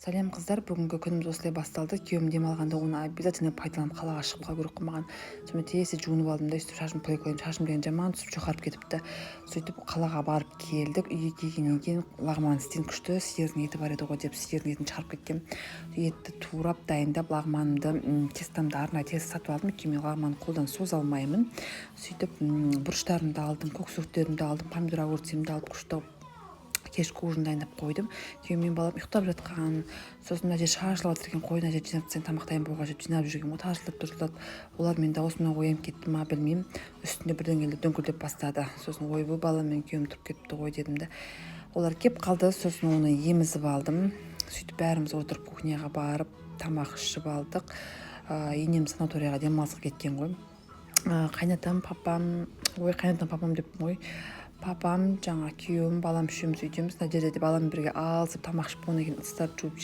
Сәлем қыздар, бүгінгі күніміз осылай басталды. Күйеуім демалғанда оны обязательно пайдаланып қалаға шығып қалу керек қой маған. Сонымен тез жуынып алдым да, сөйтіп шашым қойып шашым деген жаман түсіп жұқарып кетіпті. Сөйтіп қалаға барып келдік. Үйге келгеннен кейін лағман істен күшті, сиырдың еті бар еді ғой деп сиырдың етін шығарып кеткем. Етті турап дайындап лағманымды тестамды арнайы тез сатып алдым. Өйткені мен лағманды қолдан соза алмаймын. Сөйтіп бұрыштарымды алдым, көксөктерімді алдым, помидор огурцемді алып күшті кешкі ужин дайындап қойдым. Күйеуім мен балам ұйықтап жатқан. Сосын мына жер шашылып жатыр екен, қойын әже жинап тастайын, тамақ дайын болғанша жинап жүрген ғой, тарсылдап. Олар мен даусымнан оянып кетті ма білмеймін. Үстінде бірдеңелер дөңкілдеп бастады. Сосын ойбай балам, мен күйеуім тұрып кетіпті ғой дедім де. Олар кеп қалды, сосын оны емізіп алдым. Сөйтіп бәріміз отырып кухняға барып тамақ ішіп алдық. Енем санаторияға демалысқа кеткен ғой. Қайнатам папам деп ғой. Папам, жаңа күйеуім, балам үшеуміз үйдеміз. Мына жерде балам бірге алысып тамақ ішіп болғаннан кейін ыдыстарды жуып